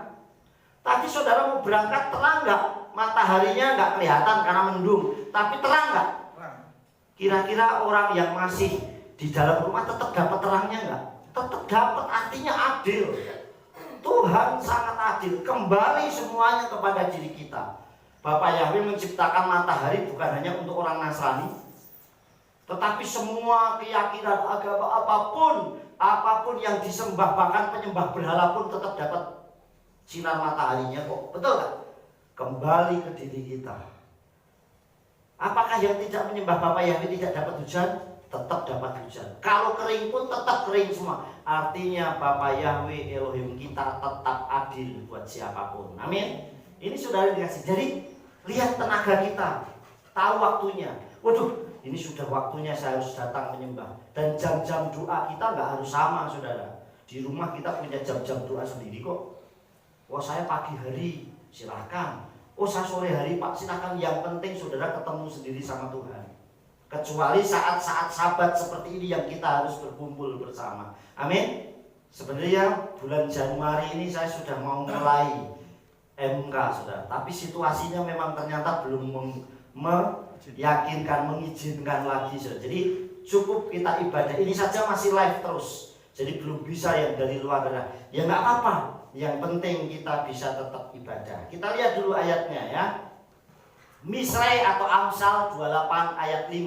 Tadi saudara mau berangkat terang nggak? Mataharinya nggak kelihatan karena mendung, tapi terang nggak? Kira-kira orang yang masih di dalam rumah tetap dapat terangnya nggak? Tetap dapat, artinya adil. Tuhan sangat adil. Kembali semuanya kepada diri kita. Bapak Yahweh menciptakan matahari bukan hanya untuk orang Nasrani, tetapi semua keyakinan agama apapun yang disembah, bahkan penyembah berhala pun tetap dapat sinar mataharinya kok. Betul gak? Kembali ke diri kita. Apakah yang tidak menyembah Bapak Yahweh tidak dapat hujan? Tetap dapat hujan. Kalau kering pun tetap kering semua. Artinya Bapak Yahweh Elohim kita tetap adil buat siapapun. Amin. Ini saudara dikasih. Jadi lihat tenaga kita, tahu waktunya. Waduh, ini sudah waktunya saya harus datang menyembah. Dan jam-jam doa kita nggak harus sama saudara. Di rumah kita punya jam-jam doa sendiri kok. Wah saya pagi hari silakan. Oh saya sore hari Pak silakan. Yang penting saudara ketemu sendiri sama Tuhan. Kecuali saat-saat Sabat seperti ini yang kita harus berkumpul bersama. Amin. Sebenarnya bulan Januari ini saya sudah mau mulai MK sudah. Tapi situasinya memang ternyata belum meyakinkan, mengizinkan lagi sudah. Jadi cukup kita ibadah ini saja masih live terus. Jadi belum bisa yang dari luar daerah. Ya nggak apa-apa. Yang penting kita bisa tetap ibadah. Kita lihat dulu ayatnya ya. Misrai atau Amsal 28 ayat 5.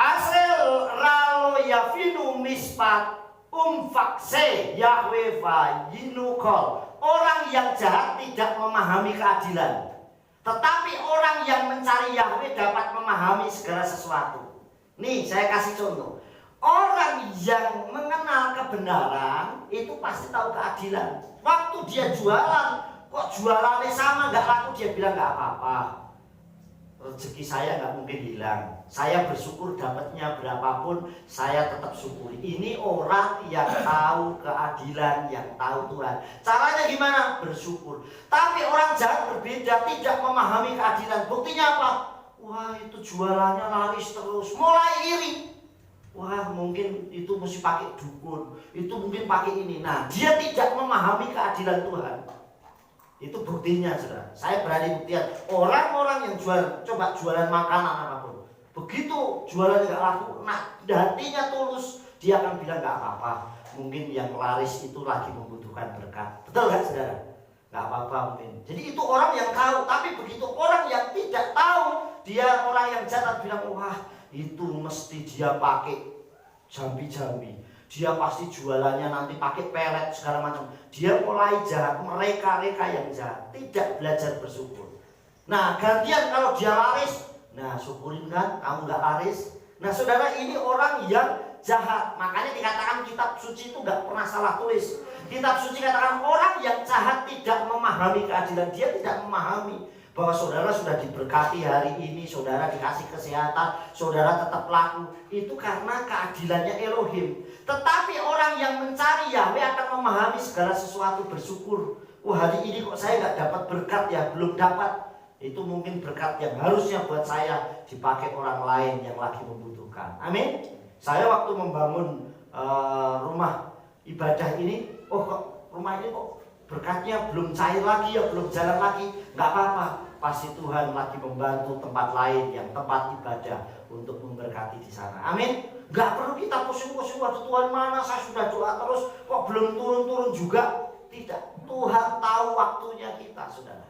Asel ralo yafinu mispat umfakse Yahweh va yinukol. Orang yang jahat tidak memahami keadilan, tetapi orang yang mencari Yahweh dapat memahami segala sesuatu. Nih saya kasih contoh. Orang yang mengenal kebenaran itu pasti tahu keadilan. Waktu dia jualan, kok jualannya sama nggak laku, dia bilang nggak apa-apa. Rezeki saya nggak mungkin hilang. Saya bersyukur dapatnya berapapun, saya tetap syukuri. Ini orang yang tahu keadilan, yang tahu Tuhan. Caranya gimana? Bersyukur. Tapi orang jahat berbeda, tidak memahami keadilan. Buktinya apa? Wah itu jualannya laris terus, mulai iri. Wah mungkin itu mesti pakai dukun, itu mungkin pakai ini. Nah dia tidak memahami keadilan Tuhan. Itu buktinya saudara. Saya berani buktikan orang-orang yang coba jualan makanan apapun, begitu jualan nggak laku, nah hatinya tulus, dia akan bilang nggak apa-apa. mungkin yang laris itu lagi membutuhkan berkat. Betul nggak saudara? Nggak apa-apa mungkin. Jadi itu orang yang tahu, tapi begitu orang yang tidak tahu, dia orang yang jahat bilang, wah itu mesti dia pakai jambi-jambi, dia pasti jualannya nanti pakai pelet segala macam. Dia mulai jahat, mereka yang jahat, tidak belajar bersyukur. Nah gantian kalau dia laris, nah syukurin kan kamu nggak laris. Nah saudara, ini orang yang jahat. Makanya dikatakan kitab suci itu nggak pernah salah tulis. Kitab suci katakan orang yang jahat tidak memahami keadilan. Dia tidak memahami bahwa saudara sudah diberkati hari ini, saudara dikasih kesehatan, saudara tetap laku. Itu karena keadilannya Elohim. Tetapi orang yang mencari Yahweh akan memahami segala sesuatu, bersyukur. Wah hari ini kok saya nggak dapat berkat ya, belum dapat. Itu mungkin berkat yang harusnya buat saya dipakai orang lain yang lagi membutuhkan. Amin. Saya waktu membangun rumah ibadah ini, oh kok rumah ini kok berkatnya belum cair lagi ya, belum jalan lagi. Nggak apa-apa, pasti Tuhan lagi membantu tempat lain yang tempat ibadah untuk memberkati di sana. Amin. Nggak perlu kita pusing-pusing, waduh Tuhan mana saya sudah doa terus kok belum turun-turun juga. Tidak, Tuhan tahu waktunya kita, saudara.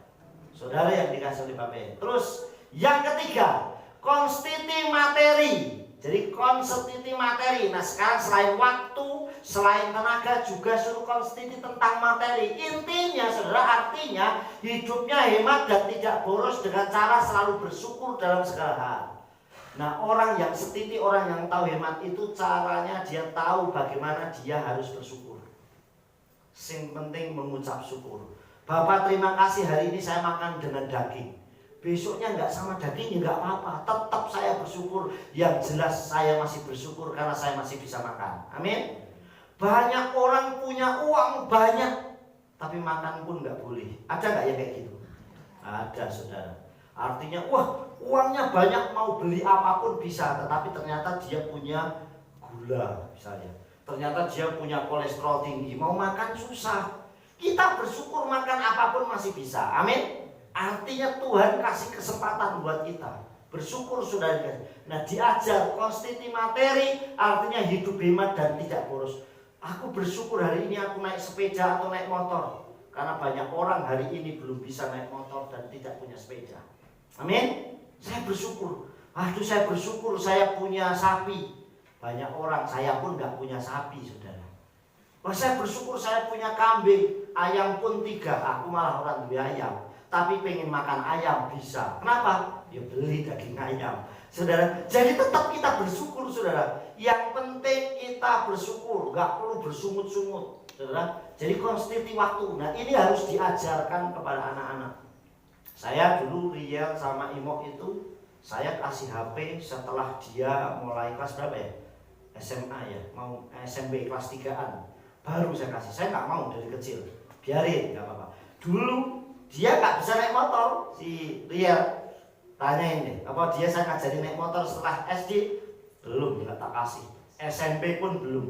Saudara yang dikasih oleh Bapak. Terus yang ketiga, konstiti materi. Jadi konstiti materi. Nah sekarang selain waktu, selain tenaga, juga suruh konstiti tentang materi. Intinya saudara, artinya hidupnya hemat dan tidak boros dengan cara selalu bersyukur dalam segala hal. Nah orang yang setiti, orang yang tahu hemat itu caranya dia tahu bagaimana dia harus bersyukur. Yang penting mengucap syukur. Bapak terima kasih hari ini saya makan dengan daging. Besoknya nggak sama dagingnya nggak apa-apa. Tetap saya bersyukur. Yang jelas saya masih bersyukur karena saya masih bisa makan. Amin. Banyak orang punya uang banyak, tapi makan pun nggak boleh. Ada nggak yang kayak gitu? Ada saudara. Artinya wah uangnya banyak, mau beli apapun bisa, tetapi ternyata dia punya gula misalnya. Ternyata dia punya kolesterol tinggi, mau makan susah. Kita bersyukur makan apapun masih bisa. Amin. Artinya Tuhan kasih kesempatan buat kita bersyukur, saudara. Nah diajar konstiti materi, artinya hidup hemat dan tidak boros. Aku bersyukur hari ini aku naik sepeda atau naik motor, karena banyak orang hari ini belum bisa naik motor dan tidak punya sepeda. Amin. Saya bersyukur. Aduh saya bersyukur saya punya sapi. Banyak orang, saya pun nggak punya sapi, saudara. Wah saya bersyukur saya punya kambing, ayam pun 3. Aku malah orang beli ayam, tapi pengen makan ayam bisa. Kenapa? Ya beli daging ayam, saudara. Jadi tetap kita bersyukur, saudara. Yang penting kita bersyukur, nggak perlu bersungut-sungut, saudara. Jadi konstiti waktu. Nah ini harus diajarkan kepada anak-anak. Saya dulu Riel sama Imo itu saya kasih HP setelah dia mulai kelas berapa ya? SMA ya, mau SMP kelas 3-an. Baru saya kasih, saya nggak mau dari kecil, biarin nggak apa-apa. Dulu dia nggak bisa naik motor, si Riel. Tanyain deh, apa dia saya ngajarin naik motor setelah SD? Belum, nggak tak kasih. SMP pun belum.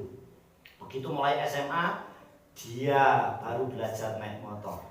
Begitu mulai SMA, dia baru belajar naik motor.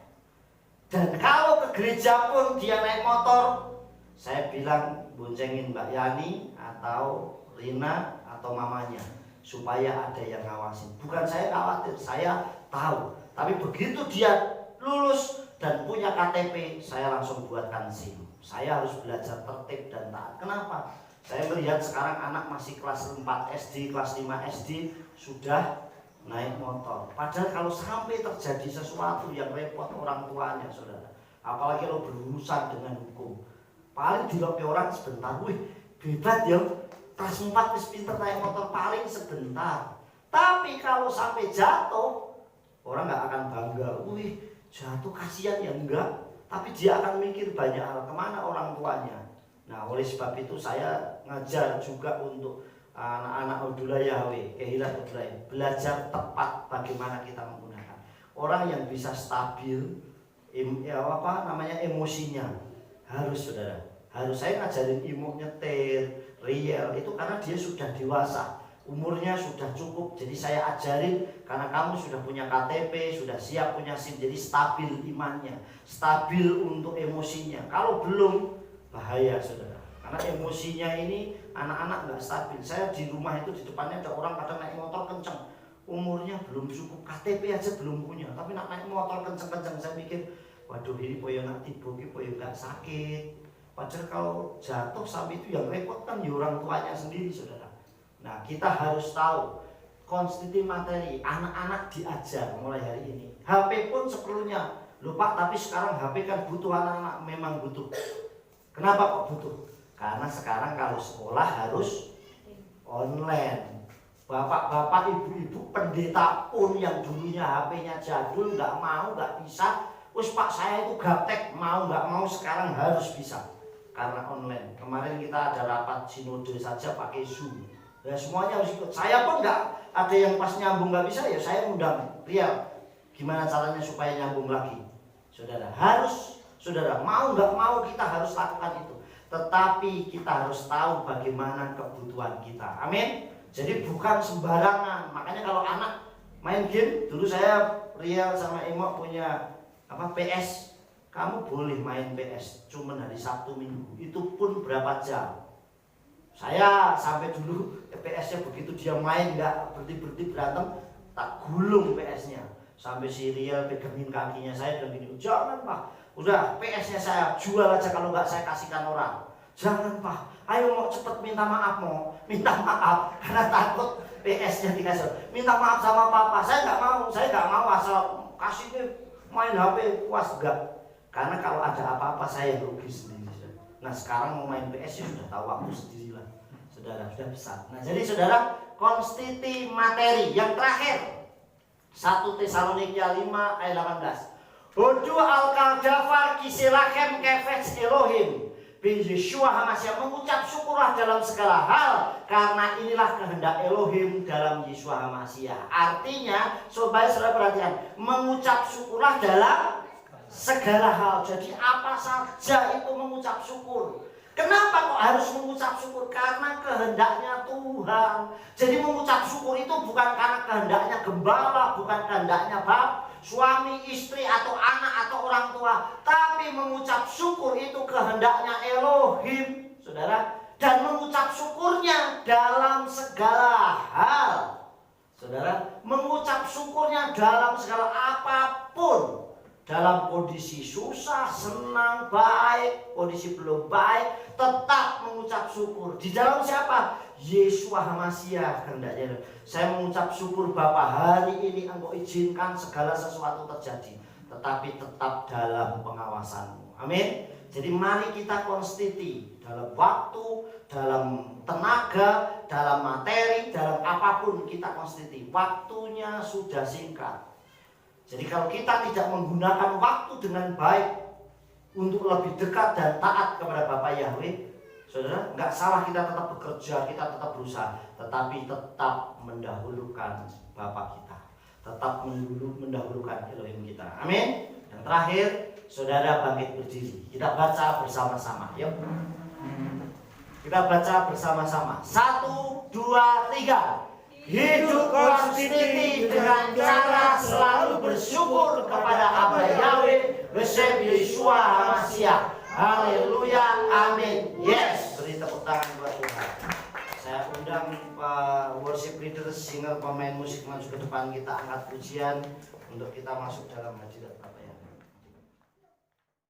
Dan kalau ke gereja pun dia naik motor, saya bilang boncengin Mbak Yani atau Rina atau mamanya, supaya ada yang ngawasin. Bukan saya khawatir, saya tahu. Tapi begitu dia lulus dan punya KTP, saya langsung buatkan SIM. Saya harus belajar tertib dan taat. Kenapa? Saya melihat sekarang anak masih kelas 4 SD, kelas 5 SD sudah naik motor. Padahal kalau sampai terjadi sesuatu yang repot orang tuanya, saudara, apalagi kalau berurusan dengan hukum, paling dilopi orang sebentar. Wih, bebat ya, kelas 4 wis pinter naik motor, paling sebentar. Tapi kalau sampai jatuh, orang nggak akan bangga. Wih, jatuh kasihan ya, enggak. Tapi dia akan mikir banyak hal, kemana orang tuanya. Nah oleh sebab itu saya ngajar juga untuk anak-anak Odula Yahweh, Kehilat Odula, belajar tepat bagaimana kita menggunakan. Orang yang bisa stabil, emosinya harus, saudara. Harus. Saya ngajarin Imo nyetir, Riel itu karena dia sudah dewasa, umurnya sudah cukup. Jadi saya ajarin karena kamu sudah punya KTP, sudah siap punya SIM, jadi stabil imannya, stabil untuk emosinya. Kalau belum, bahaya, saudara. Karena emosinya ini anak-anak nggak stabil. Saya di rumah itu di depannya ada orang kadang naik motor kenceng, umurnya belum cukup, KTP aja belum punya, tapi nak naik motor kenceng-kenceng. Saya pikir, waduh ini poyo nak tiba, poyo nggak sakit. Padahal kalau jatuh sampai itu yang repot kan ya orang tuanya sendiri, saudara. Nah, kita harus tahu konstitusi materi, anak-anak diajar mulai hari ini. HP pun seperlunya. Lupa, tapi sekarang HP kan butuh, anak-anak memang butuh. Kenapa kok butuh? Karena sekarang kalau sekolah harus online. Bapak-bapak, ibu-ibu, pendeta pun yang dulunya HP-nya jadul, nggak mau, nggak bisa. Wes Pak, saya itu gaptek, mau nggak mau sekarang harus bisa. Karena online. Kemarin kita ada rapat sinode saja pakai Zoom. Ya semuanya harus ikut. Saya pun nggak ada yang pas nyambung nggak bisa, ya saya undang Rial. Gimana caranya supaya nyambung lagi? Saudara, harus, saudara, mau nggak mau kita harus lakukan itu. Tetapi kita harus tahu bagaimana kebutuhan kita. Amin. Jadi bukan sembarangan. Makanya kalau anak main game, dulu saya Rial sama Emo punya PS. Kamu boleh main PS cuman hari Sabtu Minggu. Itu pun berapa jam. Saya sampai dulu PS-nya begitu dia main nggak berhenti berantem, tak gulung PS-nya. Sampai si Rial pegangin kakinya saya dan gini, jangan Pak. Udah PS-nya saya jual aja kalau nggak saya kasihkan orang. Jangan Pak, ayo mau cepet minta maaf, mau minta maaf karena takut PS-nya dikasih. Minta maaf sama papa, saya nggak mau asal kasih nih main HP puas enggak. Karena kalau ada apa-apa saya rugi sendiri. Nah sekarang mau main PS ya sudah tahu waktu sendirilah, saudara, sudah bisa. Nah jadi saudara, konstitusi materi yang terakhir 1 Tesalonika 5 ayat 18. Hudu al-Kaldafar kisilachem kefets Elohim bin Yeshua HaMashiach, mengucap syukurlah dalam segala hal karena inilah kehendak Elohim dalam Yeshua HaMashiach. Artinya, supaya saudara perhatikan, mengucap syukurlah dalam segala hal. Jadi apa saja itu mengucap syukur. Kenapa kok harus mengucap syukur? Karena kehendaknya Tuhan. Jadi mengucap syukur itu bukan karena kehendaknya gembala, bukan kehendaknya bab, suami, istri, atau anak, atau orang tua. Tapi mengucap syukur itu kehendaknya Elohim, saudara. Dan mengucap syukurnya dalam segala hal. Saudara, mengucap syukurnya dalam segala apapun. Dalam kondisi susah, senang, baik, kondisi belum baik, tetap mengucap syukur. Di dalam siapa? Yeshua HaMashiach kehendaknya. Saya mengucap syukur Bapa, hari ini Engkau izinkan segala sesuatu terjadi, tetapi tetap dalam pengawasanmu. Amin. Jadi mari kita konstitusi dalam waktu, dalam tenaga, dalam materi, dalam apapun kita konstitusi. Waktunya sudah singkat. Jadi kalau kita tidak menggunakan waktu dengan baik untuk lebih dekat dan taat kepada Bapa Yahweh, saudara, nggak salah kita tetap bekerja, kita tetap berusaha, tetapi tetap mendahulukan Bapa kita, tetap mendahulukan Elohim kita. Amin. Dan terakhir, saudara bangkit berdiri. Kita baca bersama-sama. Yuk. Kita baca bersama-sama. 1, 2, 3. Hidup konstitusi dengan cara selalu bersyukur kepada Abba Yahweh beserta Yeshua HaMashiach. Haleluya, amin. Yes, beri tepuk tangan buat Tuhan. Saya undang worship leader, singer, pemain musik maju ke depan, kita angkat pujian untuk kita masuk dalam hadirat Bapa Yahweh.